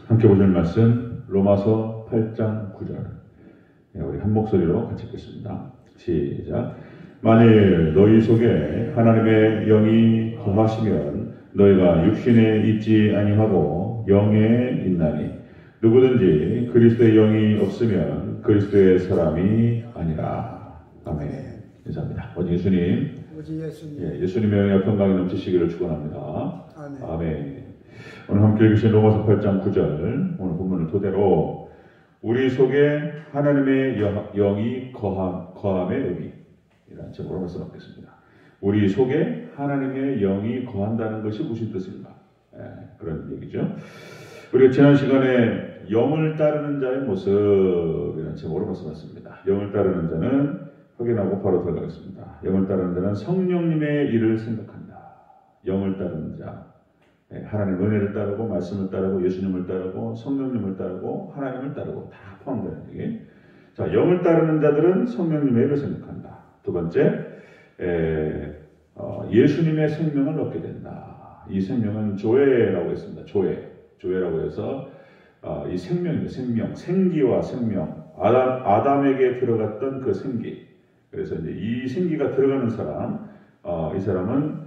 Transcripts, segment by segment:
함께 보실 말씀 로마서 8장 9절. 우리 한 목소리로 같이 읽겠습니다. 시작. 만일 너희 속에 하나님의 영이 거하시면 너희가 육신에 있지 아니하고 영에 있나니 누구든지 그리스도의 영이 없으면 그리스도의 사람이 아니라. 아멘. 감사합니다. 오직 예수님, 예수님의 영의 평강이 넘치시기를 축원합니다. 아멘. 오늘 함께 읽으신 로마서 8장 9절 오늘 본문을 토대로 우리 속에 하나님의 영이 거함의 의미 이라는 제목으로 말씀드리겠습니다. 우리 속에 하나님의 영이 거한다는 것이 무슨 뜻인가? 그런 얘기죠. 우리가 지난 시간에 영을 따르는 자의 모습이라는 제목으로 말씀드렸습니다. 영을 따르는 자는 확인하고 바로 들어가겠습니다. 영을 따르는 자는 성령님의 일을 생각한다. 영을 따르는 자, 하나님의 은혜를 따르고 말씀을 따르고 예수님을 따르고 성령님을 따르고 하나님을 따르고 다 포함되는 얘기. 자, 영을 따르는 자들은 성령님의 일을 생각한다. 두 번째, 예수님의 생명을 얻게 된다. 이 생명은 조회라고 했습니다. 조회라고 해서 이 생명입니다. 생기와 생명. 아담에게 들어갔던 그 생기. 그래서 이제 이 생기가 들어가는 사람, 이 사람은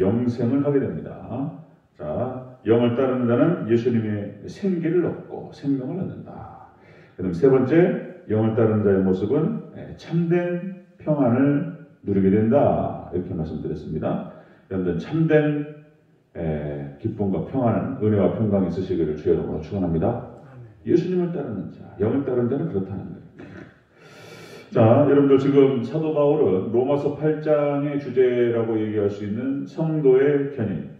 영생을 하게 됩니다. 자, 영을 따르는 자는 예수님의 생기를 얻고 생명을 얻는다. 그다음 세 번째, 영을 따르는 자의 모습은 참된 평안을 누리게 된다. 이렇게 말씀드렸습니다. 여러분들 참된 기쁨과 평안, 은혜와 평강이 있으시기를 주의 이름으로 축원합니다. 예수님을 따르는 자, 영을 따르는 자는 그렇다는 거예요. 자, 여러분들 지금 사도 바울은 로마서 8장의 주제라고 얘기할 수 있는 성도의 견인.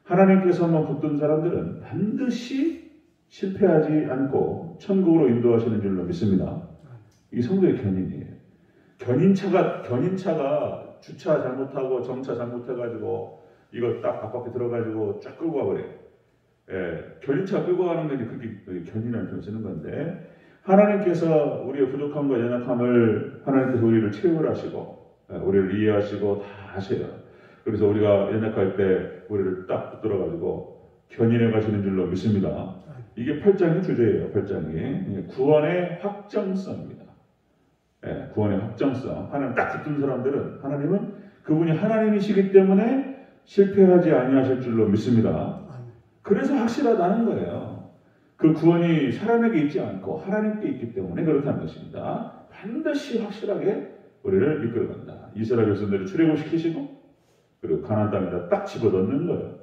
하나님께서 한번 붙든 사람들은 반드시 실패하지 않고 천국으로 인도하시는 줄로 믿습니다. 이게 성도의 견인이에요. 견인차가 주차 잘못하고 정차 잘못해가지고 이거 딱 앞바퀴 들어가지고 쫙 끌고 와버려요. 견인차 끌고 가는 게 그게 견인을 좀 쓰는 건데 하나님께서 우리의 부족함과 연약함을 하나님께서 우리를 체험을 하시고 우리를 이해하시고 다 하셔요. 그래서 우리가 연약할 때 우리를 딱 붙들어가지고 견인해 가시는 줄로 믿습니다. 이게 8장의 주제예요. 8장이 구원의 확정성입니다. 구원의 확정성. 하나님 딱 붙든 사람들은 하나님은 그분이 하나님이시기 때문에 실패하지 아니하실 줄로 믿습니다. 그래서 확실하다는 거예요. 그 구원이 사람에게 있지 않고 하나님께 있기 때문에 그렇다는 것입니다. 반드시 확실하게 우리를 이끌어간다. 이스라엘 백성들을 출애굽시키시고 그리고 가나안 땅에다 딱 집어넣는 거예요.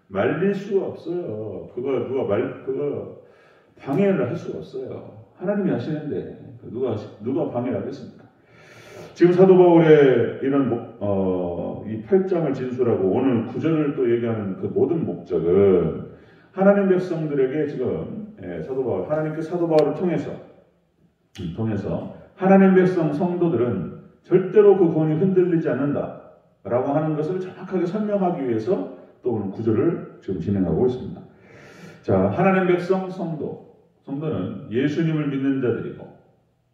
말릴 수가 없어요. 그거 방해를 할 수가 없어요. 하나님이 하시는데 누가 방해를 하겠습니까? 지금 사도 바울의 이런 이 8장을 진술하고 오늘 9절을 또 얘기하는 그 모든 목적은 하나님 백성들에게 지금 하나님께 사도 바울을 통해서 하나님 백성 성도들은 절대로 그 구원이 흔들리지 않는다 라고 하는 것을 정확하게 설명하기 위해서 또 오늘 9절을 지금 진행하고 있습니다. 자, 하나님 백성 성도는 예수님을 믿는 자들이고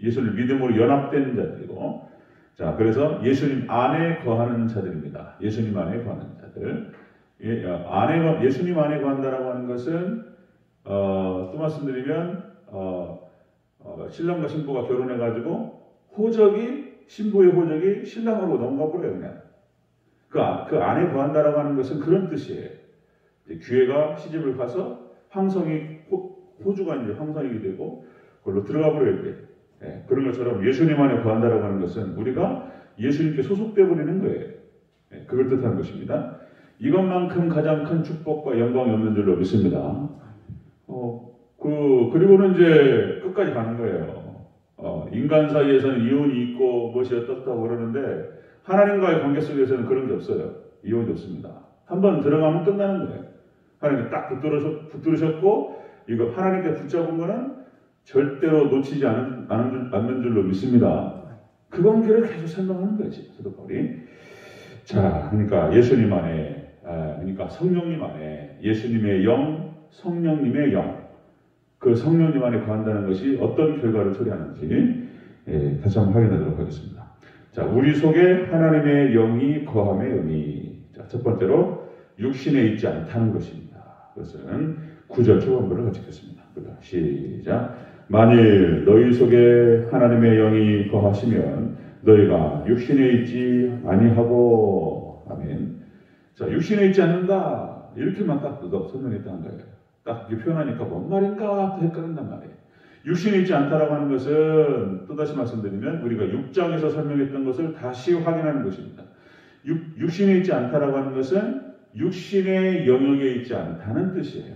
예수를 믿음으로 연합된 자들이고 자, 그래서 예수님 안에 거하는 자들입니다. 예수님 안에 거하는 자들. 예수님 안에 거한다라고 하는 것은 또 말씀드리면 신랑과 신부가 결혼해가지고 신부의 호적이 신랑으로 넘어가 버려요. 그냥 그 안에 거한다라고 하는 것은 그런 뜻이에요. 귀회가 시집을 가서 호주가 이제 황성이 되고 그걸로 들어가 버려야 돼. 그런 것처럼 예수님 안에 거한다라고 하는 것은 우리가 예수님께 소속되어 버리는 거예요. 그걸 뜻하는 것입니다. 이것만큼 가장 큰 축복과 영광이 없는 줄로 믿습니다. 그리고는 이제 끝까지 가는 거예요. 인간 사이에서는 이혼이 있고 무엇이 어떻다고 그러는데 하나님과의 관계 속에서는 그런 게 없어요. 이혼이 없습니다. 한번 들어가면 끝나는 거예요. 하나님께 딱 붙들으셨고 이거 하나님께 붙잡은 거는 절대로 놓치지 않는 줄로 믿습니다. 그 관계를 계속 설명하는 거지, 사도 바울이. 자, 그러니까 예수님 안에, 그러니까 성령님 안에 예수님의 영, 성령님의 영, 그 성령님 안에 거한다는 것이 어떤 결과를 초래하는지 다시 한번 확인하도록 하겠습니다. 자, 우리 속에 하나님의 영이 거함의 의미. 자, 첫 번째로 육신에 있지 않다는 것입니다. 그것은 9절 초반부를 같이 읽겠습니다. 시작. 만일 너희 속에 하나님의 영이 거하시면 너희가 육신에 있지 아니하고. 아멘. 자, 육신에 있지 않는다. 이렇게만 딱 설명했다는 거예요. 딱 이렇게 표현하니까 뭔 말인가 헷갈린단 말이에요. 육신에 있지 않다라고 하는 것은 또다시 말씀드리면 우리가 6장에서 설명했던 것을 다시 확인하는 것입니다. 육신에 있지 않다라고 하는 것은 육신의 영역에 있지 않다는 뜻이에요.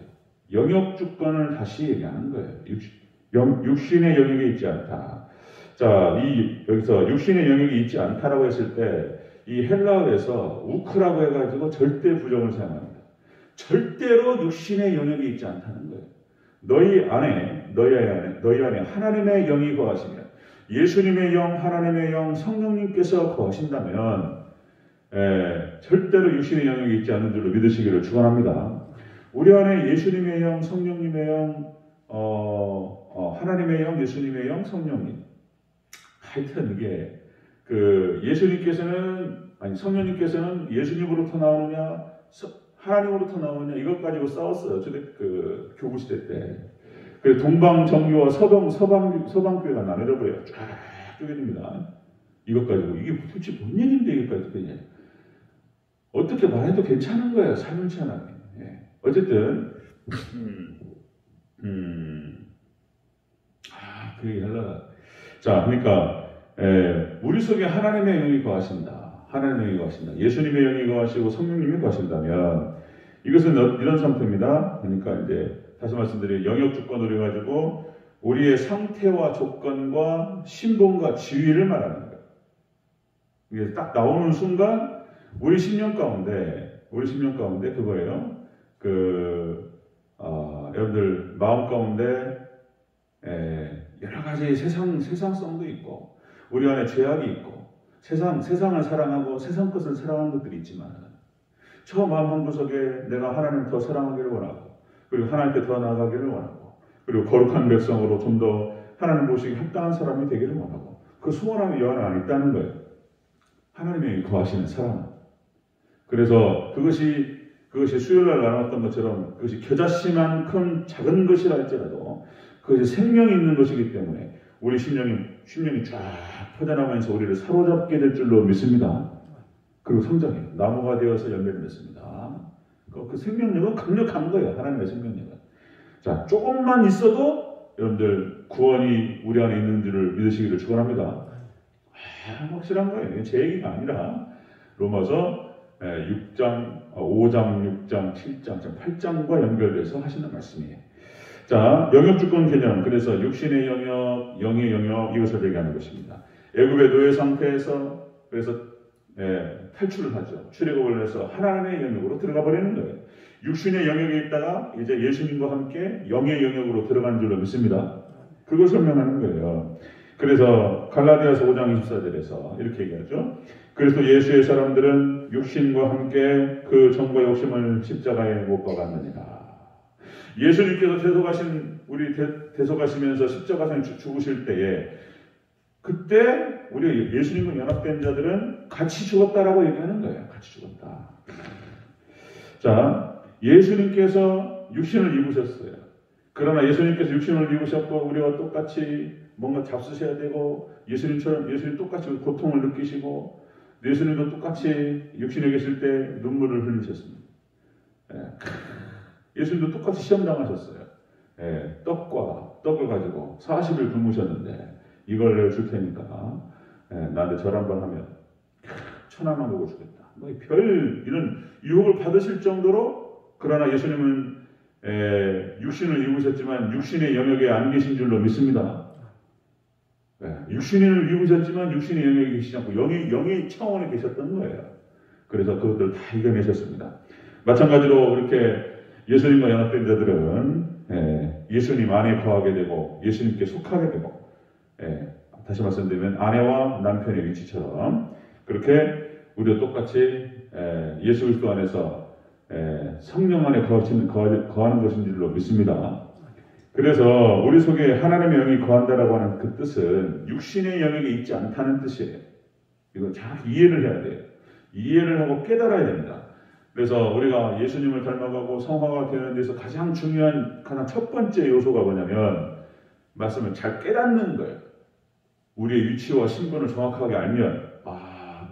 영역 주권을 다시 얘기하는 거예요. 육신의 영역에 있지 않다. 자, 여기서 육신의 영역이 있지 않다라고 했을 때 이 헬라어에서 우크라고 해가지고 절대 부정을 사용합니다. 절대로 육신의 영역이 있지 않다는 거예요. 너희 안에 하나님의 영이 거하시면, 예수님의 영, 하나님의 영, 성령님께서 거하신다면 절대로 육신의 영역이 있지 않는 줄로 믿으시기를 축원합니다. 우리 안에 예수님의 영, 성령님의 영, 하나님의 영, 예수님의 영, 성령님. 하여튼 이게 성령님께서는 예수님으로부터 나오느냐, 하나님으로부터 나오느냐 이것 가지고 싸웠어요. 교부 시대 때. 그래서 동방 정교와 서방교회가 나눠져 버려요. 쫙 쪼개집니다. 이것 가지고 이게 도대체 뭔 얘기인데 이것까지 어떻게 말해도 괜찮은 거예요. 사면치 하나님. 어쨌든 그 얘기 하려다. 자, 그러니까 우리 속에 하나님의 영이 거하신다. 하나님의 영이 거하신다. 예수님의 영이 거하시고 성령님이 거하신다면 이것은 이런 상태입니다. 그러니까 이제 다시 말씀드리면 영역 주권으로 해가지고 우리의 상태와 조건과 신분과 지위를 말하는 거예요. 이게 딱 나오는 순간 우리 심령 가운데 그거예요. 여러분들 마음 가운데 여러 가지 세상성도 있고 우리 안에 죄악이 있고 세상을 사랑하고 세상 것을 사랑하는 것들이 있지만 저 마음 한구석에 내가 하나님을 더 사랑하기를 원하고 그리고 하나님께 더 나아가기를 원하고 그리고 거룩한 백성으로 좀 더 하나님 보시기 합당한 사람이 되기를 원하고 그 소원함이 여 안에 있다는 거예요. 하나님이 거하시는 사랑. 그래서 그것이 수요일날 나눴던 것처럼 그것이 겨자씨만큼 작은 것이라 할지라도 그것이 생명이 있는 것이기 때문에 우리 심령이 쫙 퍼져나가면서 우리를 사로잡게 될 줄로 믿습니다. 그리고 성장해 나무가 되어서 열매를 맺습니다. 그 생명력은 강력한 거예요. 하나님의 생명력은. 자, 조금만 있어도 여러분들 구원이 우리 안에 있는 줄을 믿으시기를 축원합니다. 확실한 거예요. 제 얘기가 아니라 로마서 5장, 6장, 7장, 8장과 연결돼서 하시는 말씀이에요. 자, 영역주권 개념. 그래서 육신의 영역, 영의 영역 이것을 얘기하는 것입니다. 애굽의 노예 상태에서 그래서 탈출을 하죠. 출애굽을 해서 하나님의 영역으로 들어가 버리는 거예요. 육신의 영역에 있다가 이제 예수님과 함께 영의 영역으로 들어간 줄로 믿습니다. 그걸 설명하는 거예요. 그래서 갈라디아서 5장 24절에서 이렇게 얘기하죠. 그래서 예수의 사람들은 육신과 함께 그 정과 욕심을 십자가에 못 박았느니라. 예수님께서 대속하시면서 십자가상에 죽으실 때에 그때 우리 예수님과 연합된 자들은 같이 죽었다라고 얘기하는 거예요. 같이 죽었다. 자, 예수님께서 육신을 입으셨어요. 그러나 예수님께서 육신을 입으셨고 우리와 똑같이 뭔가 잡수셔야 되고 예수님 똑같이 고통을 느끼시고 예수님도 똑같이 육신에 계실 때 눈물을 흘리셨습니다. 예수님도 똑같이 시험당하셨어요. 떡을 가지고 40일 굶으셨는데 이걸 내가 줄 테니까 나한테 절 한번 하면 천하만 보고 주겠다. 별 이런 유혹을 받으실 정도로 그러나 예수님은 육신을 입으셨지만 육신의 영역에 안 계신 줄로 믿습니다. 육신을 입으셨지만 육신의 영역에 계시지 않고 영의 차원에 계셨던 거예요. 그래서 그것들을 다 이겨내셨습니다. 마찬가지로 이렇게 예수님과 연합된 자들은 예수님 안에 거하게 되고 예수님께 속하게 되고 다시 말씀드리면 아내와 남편의 위치처럼 그렇게 우리도 똑같이 예수 그리스도 안에서 성령 안에 거하는 것인 줄로 믿습니다. 그래서 우리 속에 하나님의 영이 거한다라고 하는 그 뜻은 육신의 영역에 있지 않다는 뜻이에요. 이거 잘 이해를 해야 돼요. 이해를 하고 깨달아야 됩니다. 그래서 우리가 예수님을 닮아가고 성화가 되는 데서 가장 중요한 가장 첫 번째 요소가 뭐냐면 말씀을 잘 깨닫는 거예요. 우리의 위치와 신분을 정확하게 알면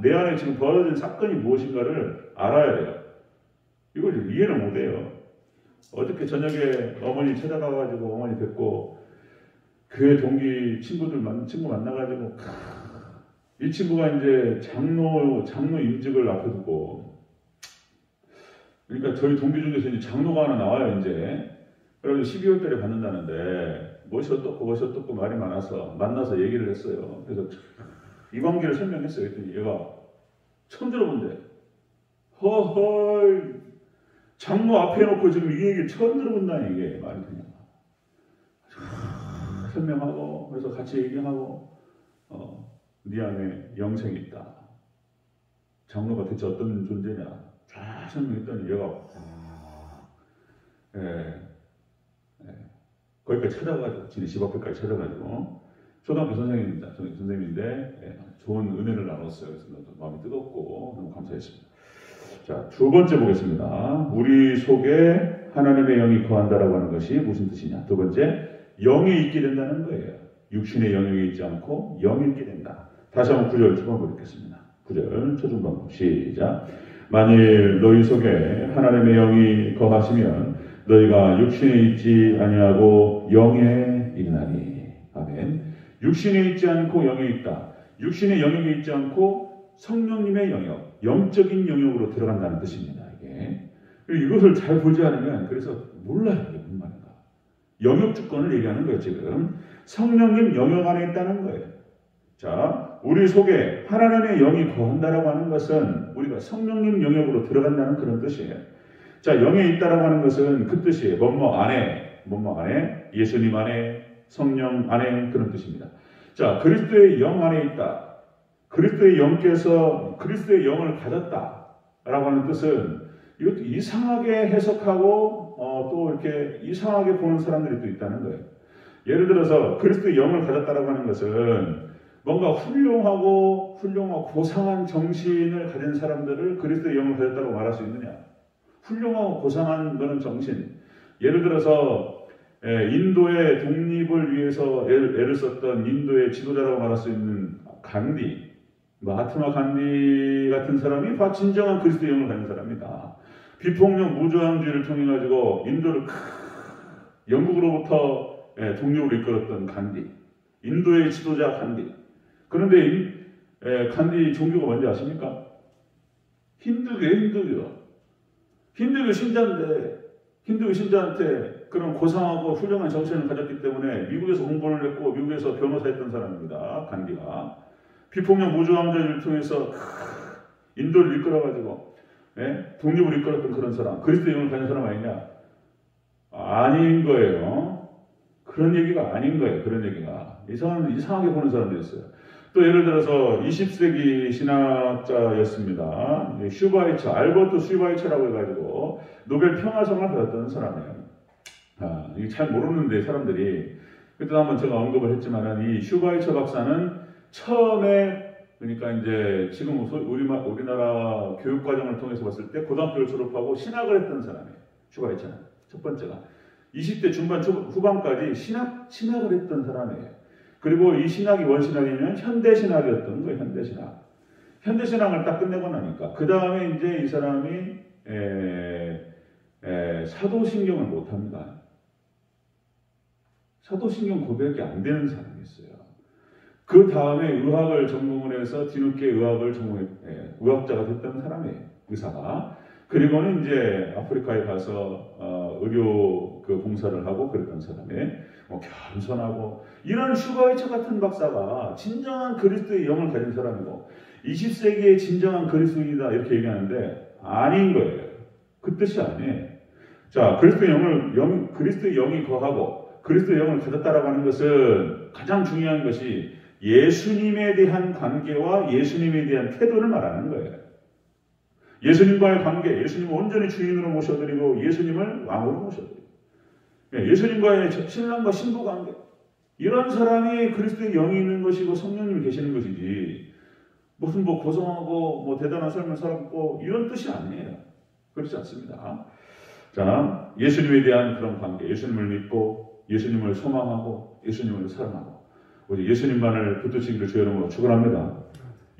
내 안에 지금 벌어진 사건이 무엇인가를 알아야 돼요. 이걸 이해를 못해요. 어저께 저녁에 어머니 찾아가가지고 어머니 뵙고 교회 동기 친구 만나가지고 이 친구가 이제 장로 임직을 앞에 두고 그러니까 저희 동기 중에서 이제 장로가 하나 나와요 이제. 그래서 12월 달에 받는다는데 멋이 어떻고 말이 많아서 만나서 얘기를 했어요. 그래서 이 관계를 설명했어요. 그랬더니 얘가 처음 들어본대. 허헐 장로 앞에 놓고 지금 이 얘기 처음 들어본다니 이게 말이 되냐. 설명하고 그래서 같이 얘기하고 네 안에 영생이 있다. 장로가 대체 어떤 존재냐 쫙 설명했더니 얘가 거기까지 찾아가지고 지네 집 앞에까지 찾아가지고 초등학교 선생님인데 좋은 은혜를 나눴어요. 그래서 마음이 뜨겁고 너무 감사했습니다. 자, 두 번째 보겠습니다. 우리 속에 하나님의 영이 거한다라고 하는 것이 무슨 뜻이냐? 두 번째, 영이 있게 된다는 거예요. 육신의 영역이 있지 않고 영이 있게 된다. 다시 한번 9절 초반부 읽겠습니다. 9절 초중반부 시작. 만일 너희 속에 하나님의 영이 거하시면 너희가 육신에 있지 아니하고 영에 있나니. 아멘. 육신에 있지 않고 영에 있다. 육신의 영역에 있지 않고 성령님의 영역, 영적인 영역으로 들어간다는 뜻입니다. 이게. 이것을 잘 보지 않으면 그래서 몰라요. 이게 무슨 말인가. 영역 주권을 얘기하는 거예요. 지금 성령님 영역 안에 있다는 거예요. 자, 우리 속에 하나님의 영이 거한다라고 하는 것은 우리가 성령님 영역으로 들어간다는 그런 뜻이에요. 자, 영에 있다라고 하는 것은 그 뜻이에요. 뭐뭐 안에, 예수님 안에, 성령 안에 그런 뜻입니다. 자, 그리스도의 영 안에 있다. 그리스도의 영께서 그리스도의 영을 가졌다라고 하는 뜻은 이것도 이상하게 해석하고 또 이렇게 이상하게 보는 사람들이 또 있다는 거예요. 예를 들어서 그리스도의 영을 가졌다라고 하는 것은 뭔가 훌륭하고 고상한 정신을 가진 사람들을 그리스도의 영을 가졌다고 말할 수 있느냐? 훌륭하고 고상한 그런 정신. 예를 들어서 인도의 독립을 위해서 애를 썼던 인도의 지도자라고 말할 수 있는 간디, 마하트마 간디 같은 사람이 진정한 그리스도의 영을 가진 사람이다. 비폭력 무저항주의를 통해 가지고 인도를 영국으로부터 독립을 이끌었던 간디, 인도의 지도자 간디. 그런데 간디 종교가 뭔지 아십니까? 힌두교 신자인데 힌두교 신자한테 그런 고상하고 훌륭한 정신을 가졌기 때문에 미국에서 공부를 했고 미국에서 변호사했던 사람입니다. 간디가 비폭력 무저항주의를 통해서 인도를 이끌어가지고 독립을 이끌었던 그런 사람, 그리스도의 영을 가진 사람 아니냐? 아닌 거예요. 그런 얘기가 아닌 거예요. 그런 얘기가 이상하게 보는 사람도 있어요. 또 예를 들어서 20세기 신학자였습니다. 알버트 슈바이처라고 해가지고 노벨 평화상을 받았던 사람이에요. 이게 잘 모르는데 사람들이 그때 한번 제가 언급을 했지만은 이 슈바이처 박사는 처음에 그러니까 이제 지금 우리나라 교육 과정을 통해서 봤을 때 고등학교를 졸업하고 신학을 했던 사람이에요. 슈바이처는 첫 번째가 20대 중반 후반까지 신학을 했던 사람이에요. 그리고 이 신학이 원신학이면 현대신학이었던 거예요. 현대신학을 딱 끝내고 나니까 그 다음에 이제 이 사람이 사도신경을 못합니다. 사도신경 고백이 안 되는 사람이 있어요. 그 다음에 의학을 전공을 해서 뒤늦게 의학을 의학자가 됐던 사람이에요. 의사가. 그리고는 이제 아프리카에 가서 의료 봉사를 하고 그랬던 사람이에요. 겸손하고 이런 슈바이처 같은 박사가 진정한 그리스도의 영을 가진 사람이고 20세기의 진정한 그리스도인이다 이렇게 얘기하는데 아닌 거예요. 그 뜻이 아니에요. 자, 그리스도의 영이 거하고 그리스도의 영을 가졌다라고 하는 것은 가장 중요한 것이 예수님에 대한 관계와 예수님에 대한 태도를 말하는 거예요. 예수님과의 관계, 예수님을 온전히 주인으로 모셔드리고 예수님을 왕으로 모셔드리고 예수님과의 신랑과 신부 관계 이런 사람이 그리스도의 영이 있는 것이고 성령님이 계시는 것이지 무슨 고성하고 대단한 삶을 살았고 이런 뜻이 아니에요. 그렇지 않습니다. 자, 예수님에 대한 그런 관계, 예수님을 믿고 예수님을 소망하고 예수님을 사랑하고 우리 예수님만을 붙드시기를 주의 이름으로 축원합니다.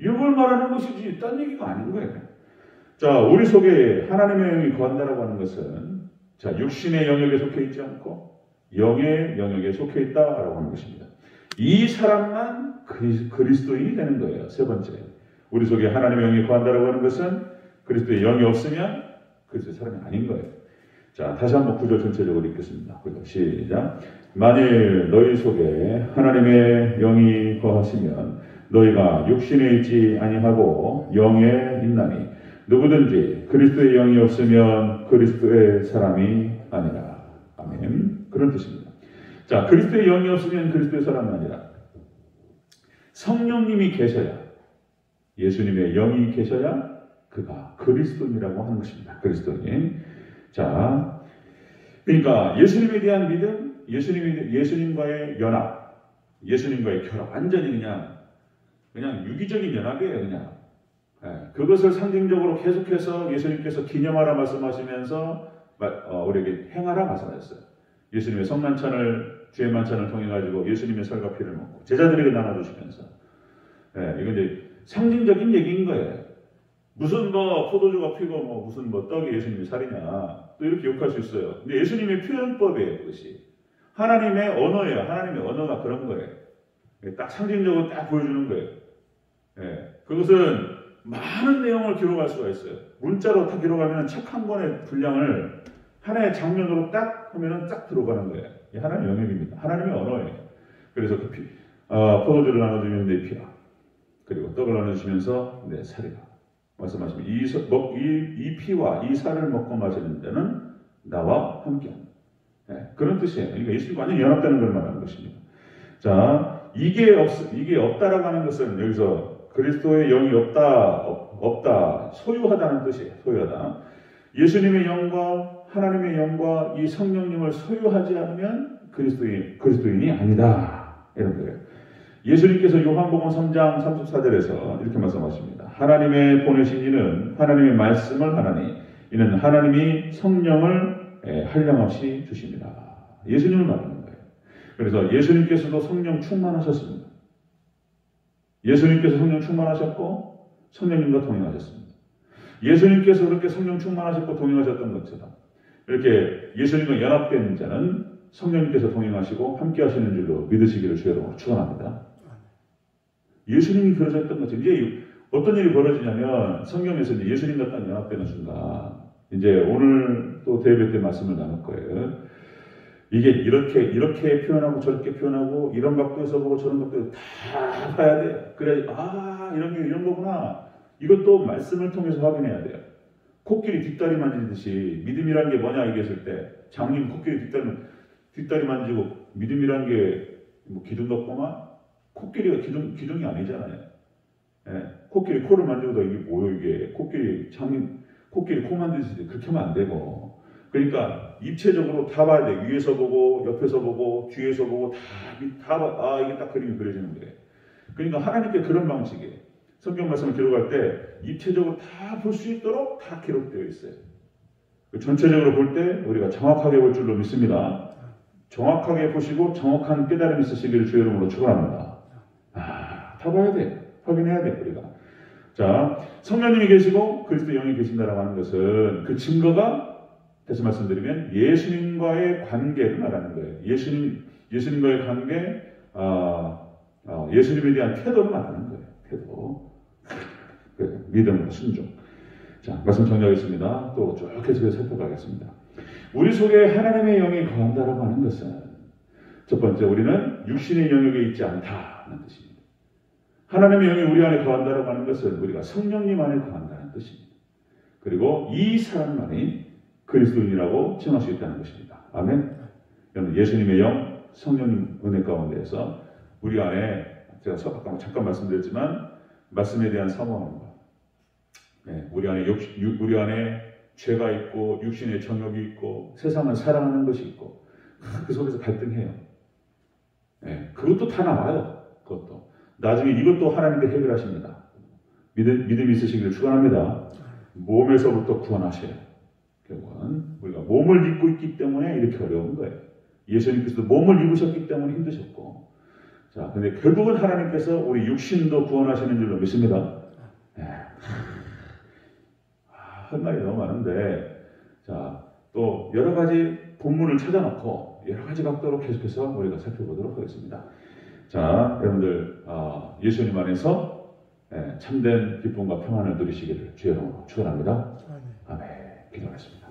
이걸 말하는 것이지 딴 얘기가 아닌 거예요. 자, 우리 속에 하나님의 영이 거한다라고 하는 것은 자, 육신의 영역에 속해 있지 않고 영의 영역에 속해 있다라고 하는 것입니다. 이 사람만 그리스도인이 되는 거예요. 세 번째, 우리 속에 하나님의 영이 거한다라고 하는 것은 그리스도의 영이 없으면 그리스도의 사람이 아닌 거예요. 자, 다시 한번 구절 전체적으로 읽겠습니다. 시작. 만일 너희 속에 하나님의 영이 거하시면 너희가 육신에 있지 아니하고 영에 있나니 누구든지 그리스도의 영이 없으면 그리스도의 사람이 아니라. 아멘. 그런 뜻입니다. 자, 그리스도의 영이 없으면 그리스도의 사람이 아니라 성령님이 계셔야, 예수님의 영이 계셔야 그가 그리스도인이라고 하는 것입니다. 그리스도인. 자, 그러니까 예수님에 대한 믿음, 예수님과의 연합, 예수님과의 결합, 완전히 그냥 유기적인 연합이에요. 그냥 그것을 상징적으로 계속해서 예수님께서 기념하라 말씀하시면서 우리에게 행하라 말씀하셨어요. 예수님의 성만찬을, 주의 만찬을 통해 가지고 예수님의 살과 피를 먹고 제자들에게 나눠주시면서, 이건 이제 상징적인 얘기인 거예요. 무슨 포도주가 피고 무슨 떡이 예수님의 살이냐 또 이렇게 욕할 수 있어요. 근데 예수님의 표현법이에요. 그것이 하나님의 언어예요. 하나님의 언어가 그런 거예요. 딱 상징적으로 딱 보여주는 거예요. 그것은 많은 내용을 기록할 수가 있어요. 문자로 딱 기록하면 책 한 권의 분량을 하나의 장면으로 딱 하면은 딱 들어가는 거예요. 이 하나님의 영역입니다. 하나님의 언어예요. 그래서 그 포도주를 나눠주면 내 피라, 그리고 떡을 나눠주시면서 내 살이라 말씀하시면 이 피와 이 살을 먹고 마시는 데는 나와 함께합니다. 그런 뜻이에요. 그러니까 예수님과 완전히 연합되는 걸 말하는 것입니다. 자, 이게 없다라고 하는 것은 여기서 그리스도의 영이 없다, 소유하다는 뜻이에요. 소유하다. 예수님의 영과 하나님의 영과 이 성령님을 소유하지 않으면 그리스도인이 아니다. 이런 거예요. 예수님께서 요한복음 3장 34절에서 이렇게 말씀하십니다. 하나님의 보내신 이는 하나님의 말씀을 하나니 이는 하나님이 성령을 한량없이 주십니다. 예수님을 말하는 거예요. 그래서 예수님께서도 성령 충만하셨습니다. 예수님께서 성령 충만하셨고 성령님과 동행하셨습니다. 예수님께서 그렇게 성령 충만하셨고 동행하셨던 것처럼 이렇게 예수님과 연합된 자는 성령님께서 동행하시고 함께 하시는 줄로 믿으시기를 주여로 축원합니다. 예수님이 그러셨던 것처럼 이제 어떤 일이 벌어지냐면 성경에서 이제 예수님과 딱 연합되는 순간 이제 오늘 또 대회 때 말씀을 나눌 거예요. 이게 이렇게 표현하고 저렇게 표현하고 이런 각도에서 보고 저런 각도에서 다 봐야 돼요. 그래야지 이런 게 이런 거구나. 이것도 말씀을 통해서 확인해야 돼요. 코끼리 뒷다리 만지듯이 믿음이란 게 뭐냐 얘기했을 때 장님 코끼리 뒷다리 만지고 믿음이란 게 뭐 기둥 같구만. 코끼리가 기둥이 아니잖아요. 코끼리 코를 만지고도 이게 뭐요 이게 코끼리 코 만지듯이 그렇게 하면 안 되고. 그러니까 입체적으로 다 봐야 돼. 위에서 보고 옆에서 보고 뒤에서 보고 다 봐. 이게 딱 그림이 그려지는 거예요. 그러니까 하나님께 그런 방식이에요. 성경 말씀을 기록할 때 입체적으로 다 볼 수 있도록 다 기록되어 있어요. 전체적으로 볼 때 우리가 정확하게 볼 줄로 믿습니다. 정확하게 보시고 정확한 깨달음이 있으시기를 주의 이름으로 축원합니다. 다 봐야 돼. 확인해야 돼 우리가. 자, 성령님이 계시고 그리스도의 영이 계신다라고 하는 것은 그 증거가 다시 말씀드리면 예수님과의 관계를 말하는 거예요. 예수님과의 관계, 예수님에 대한 태도를 말하는 거예요. 태도. 믿음, 순종. 자, 말씀 정리하겠습니다. 또 쭉 계속해서 살펴가겠습니다. 우리 속에 하나님의 영이 거한다라고 하는 것은 첫 번째, 우리는 육신의 영역에 있지 않다는 뜻입니다. 하나님의 영이 우리 안에 거한다라고 하는 것은 우리가 성령님 안에 거한다는 뜻입니다. 그리고 이 사람만이 그리스도인이라고 칭할 수 있다는 것입니다. 아멘. 여러분, 예수님의 영, 성령님 은혜 가운데에서 우리 안에 제가 아까 잠깐 말씀드렸지만 말씀에 대한 사모하는 것, 우리 안에 죄가 있고 육신의 정욕이 있고 세상을 사랑하는 것이 있고 그 속에서 갈등해요. 그것도 다 나와요. 그것도 나중에 이것도 하나님께 해결하십니다. 믿음이 있으시기를 축원합니다. 몸에서부터 구원하셔요. 결국은 우리가 몸을 입고 있기 때문에 이렇게 어려운 거예요. 예수님께서도 몸을 입으셨기 때문에 힘드셨고, 자, 근데 결국은 하나님께서 우리 육신도 구원하시는 줄로 믿습니다. 할 말이 너무 많은데, 자, 또 여러 가지 본문을 찾아놓고 여러 가지 각도로 계속해서 우리가 살펴보도록 하겠습니다. 자, 여러분들 예수님 안에서 참된 기쁨과 평안을 누리시기를 주의 이름으로 축원합니다. 아멘. 기도하겠습니다.